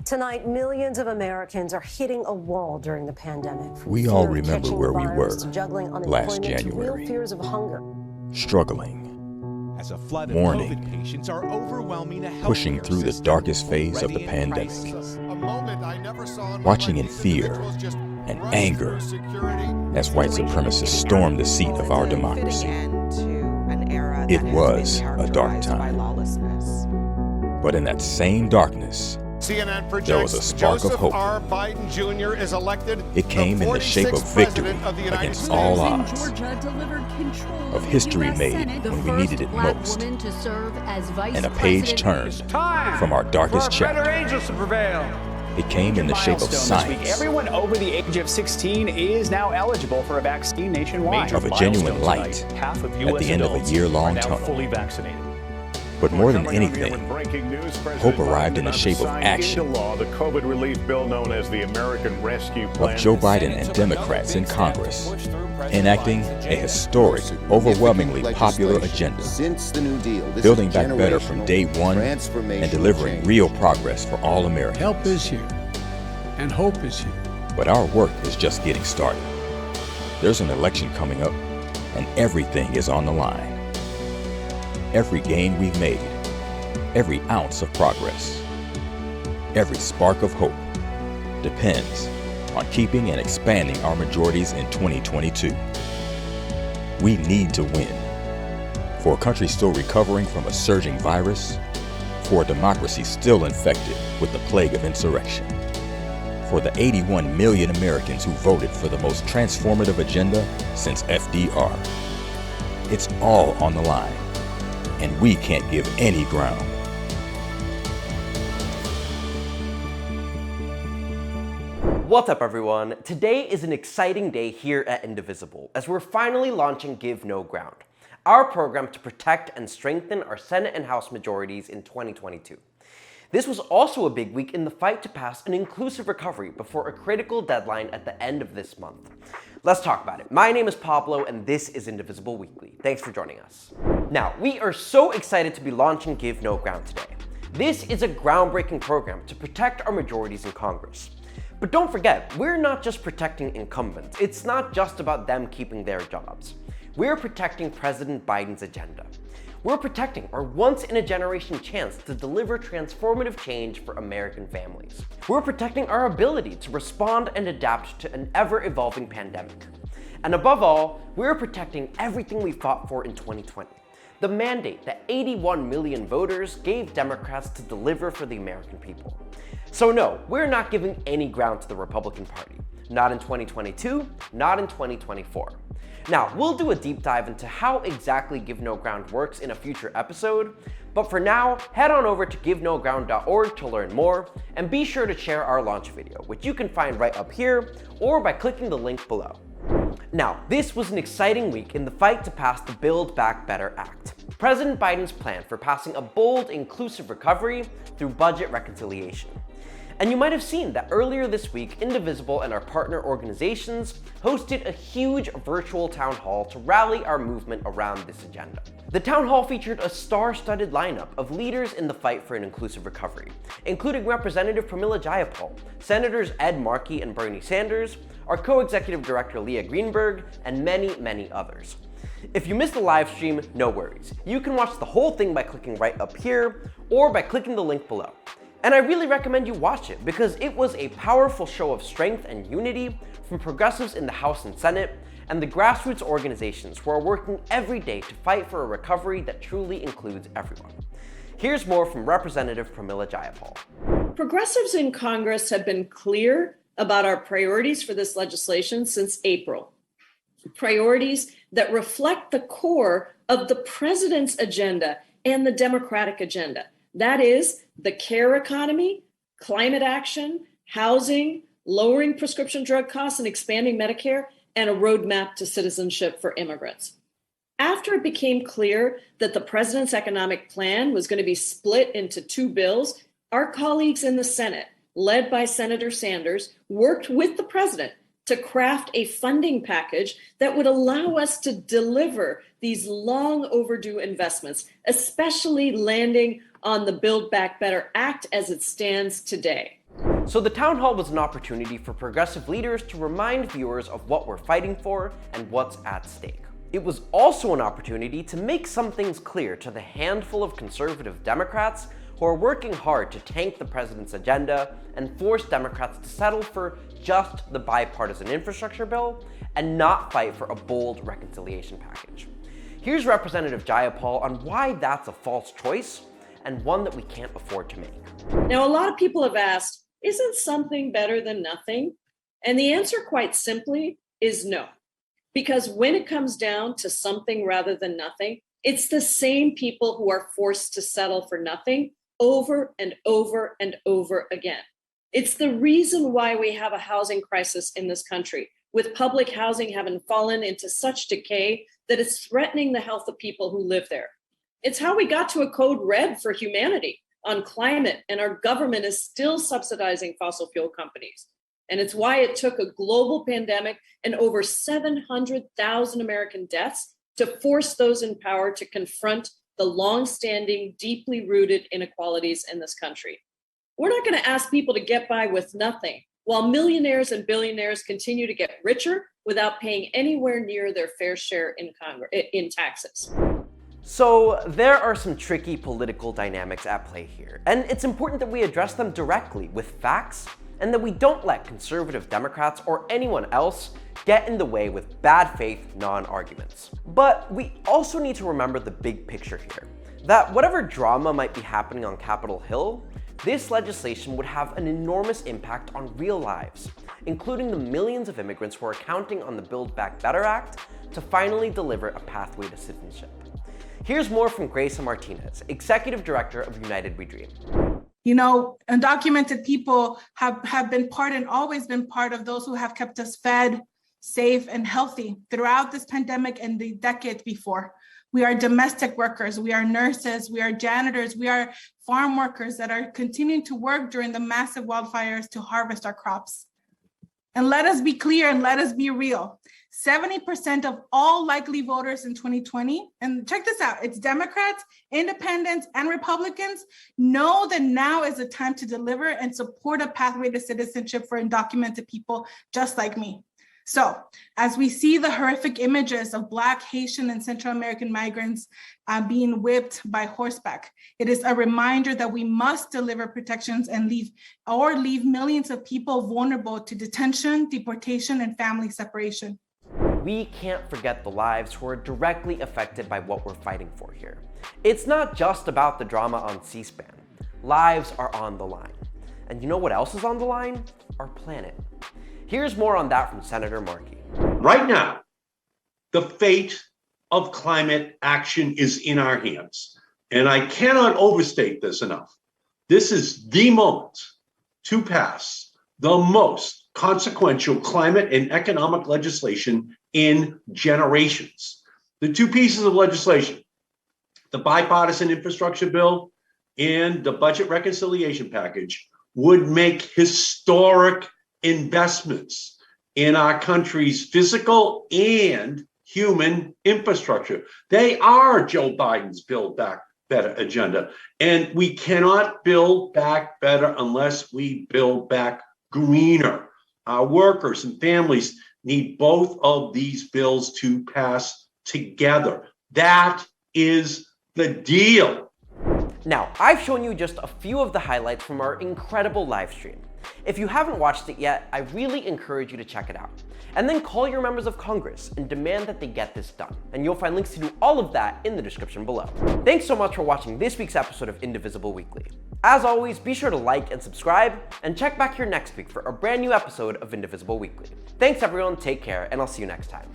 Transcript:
Tonight, millions of Americans are hitting a wall during the pandemic. We all remember where we were last to real January, fears of hunger. struggling, As a flood of mourning, COVID patients are overwhelming a healthcare pushing through the system darkest phase of the already in pandemic, crisis. watching in fear and anger as white supremacists stormed the seat of our democracy. It was a dark time. But in that same darkness, CNN projects there was a spark Joseph of hope. R. Biden Jr. is elected It came in the shape of 46th victory president of the United against States. all odds, Georgia delivered control of history US made Senate, when the we needed it first black most, woman to serve as vice and a page president. turned from our darkest chapter. angels to prevail. It came in the shape of Milestone this week. science, Everyone over the age of 16 is now eligible for a vaccine nationwide. of a genuine light Half of at US the end of a adults year-long are now tunnel. fully vaccinated. But more than Coming on here anything, with breaking news, hope President arrived in the Biden shape of signed action. into law the COVID relief bill known as the American Rescue Plan. of Joe Biden and Democrats in Congress, enacting a historic, overwhelmingly popular agenda, Since the New Deal, this building is back better from day one transformational and delivering change. real progress for all Americans. Help is here, and hope is here. But our work is just getting started. There's an election coming up, and everything is on the line. Every gain we've made, every ounce of progress, every spark of hope depends on keeping and expanding our majorities in 2022. We need to win. For a country still recovering from a surging virus, for a democracy still infected with the plague of insurrection, for the 81 million Americans who voted for the most transformative agenda since FDR. It's all on the line, and we can't give any ground. What's up, everyone? Today is an exciting day here at Indivisible as we're finally launching Give No Ground, our program to protect and strengthen our Senate and House majorities in 2022. This was also a big week in the fight to pass an inclusive recovery before a critical deadline at the end of this month. Let's talk about it. My name is Pablo, and this is Indivisible Weekly. Thanks for joining us. Now, we are so excited to be launching Give No Ground today. This is a groundbreaking program to protect our majorities in Congress. But don't forget, we're not just protecting incumbents. It's not just about them keeping their jobs. We're protecting President Biden's agenda. We're protecting our once-in-a-generation chance to deliver transformative change for American families. We're protecting our ability to respond and adapt to an ever-evolving pandemic. And above all, we're protecting everything we fought for in 2020. The mandate that 81 million voters gave Democrats to deliver for the American people. So no, we're not giving any ground to the Republican Party. Not in 2022, not in 2024. Now, we'll do a deep dive into how exactly Give No Ground works in a future episode, but for now, head on over to givenoground.org to learn more, and be sure to share our launch video, which you can find right up here, or by clicking the link below. Now, this was an exciting week in the fight to pass the Build Back Better Act, President Biden's plan for passing a bold, inclusive recovery through budget reconciliation. And you might have seen that earlier this week, Indivisible and our partner organizations hosted a huge virtual town hall to rally our movement around this agenda. The town hall featured a star-studded lineup of leaders in the fight for an inclusive recovery, including Representative Pramila Jayapal, Senators Ed Markey and Bernie Sanders, our co-executive director Leah Greenberg, and many, many others. If you missed the live stream, no worries. You can watch the whole thing by clicking right up here, or by clicking the link below. And I really recommend you watch it because it was a powerful show of strength and unity from progressives in the House and Senate and the grassroots organizations who are working every day to fight for a recovery that truly includes everyone. Here's more from Representative Pramila Jayapal. Progressives in Congress have been clear about our priorities for this legislation since April. Priorities that reflect the core of the president's agenda and the Democratic agenda. That is the care economy, climate action, housing, lowering prescription drug costs and expanding Medicare, and a roadmap to citizenship for immigrants. After it became clear that the president's economic plan was going to be split into two bills, our colleagues in the Senate, led by Senator Sanders, worked with the president to craft a funding package that would allow us to deliver these long overdue investments, especially landing on the Build Back Better Act as it stands today. So the town hall was an opportunity for progressive leaders to remind viewers of what we're fighting for and what's at stake. It was also an opportunity to make some things clear to the handful of conservative Democrats who are working hard to tank the president's agenda and force Democrats to settle for just the bipartisan infrastructure bill and not fight for a bold reconciliation package. Here's Representative Jayapal on why that's a false choice and one that we can't afford to make. Now, a lot of people have asked, isn't something better than nothing? And the answer, quite simply, is no. Because when it comes down to something rather than nothing, it's the same people who are forced to settle for nothing over and over and over again. It's the reason why we have a housing crisis in this country, with public housing having fallen into such decay that it's threatening the health of people who live there. It's how we got to a code red for humanity on climate, and our government is still subsidizing fossil fuel companies. And it's why it took a global pandemic and over 700,000 American deaths to force those in power to confront the long-standing, deeply rooted inequalities in this country. We're not going to ask people to get by with nothing, while millionaires and billionaires continue to get richer without paying anywhere near their fair share in taxes. So there are some tricky political dynamics at play here, and it's important that we address them directly with facts, and that we don't let conservative Democrats or anyone else get in the way with bad faith non-arguments. But we also need to remember the big picture here, that whatever drama might be happening on Capitol Hill, this legislation would have an enormous impact on real lives, including the millions of immigrants who are counting on the Build Back Better Act to finally deliver a pathway to citizenship. Here's more from Grace Martinez, Executive Director of United We Dream. You know, undocumented people have been part and always been part of those who have kept us fed, safe, and healthy throughout this pandemic and the decades before. We are domestic workers, we are nurses, we are janitors, we are farm workers that are continuing to work during the massive wildfires to harvest our crops. And let us be clear and let us be real. 70% of all likely voters in 2020, and check this out, it's Democrats, Independents, and Republicans, know that now is the time to deliver and support a pathway to citizenship for undocumented people just like me. So, as we see the horrific images of Black, Haitian, and Central American migrants being whipped by horseback, it is a reminder that we must deliver protections and leave millions of people vulnerable to detention, deportation, and family separation. We can't forget the lives who are directly affected by what we're fighting for here. It's not just about the drama on C-SPAN. Lives are on the line. And you know what else is on the line? Our planet. Here's more on that from Senator Markey. Right now, the fate of climate action is in our hands. And I cannot overstate this enough. This is the moment to pass the most consequential climate and economic legislation in generations. The two pieces of legislation, the bipartisan infrastructure bill and the budget reconciliation package, would make historic investments in our country's physical and human infrastructure. They are Joe Biden's Build Back Better agenda. And we cannot build back better unless we build back greener. Our workers and families need both of these bills to pass together. That is the deal. Now, I've shown you just a few of the highlights from our incredible live stream. If you haven't watched it yet, I really encourage you to check it out. And then call your members of Congress and demand that they get this done. And you'll find links to do all of that in the description below. Thanks so much for watching this week's episode of Indivisible Weekly. As always, be sure to like and subscribe, and check back here next week for a brand new episode of Indivisible Weekly. Thanks everyone, take care, and I'll see you next time.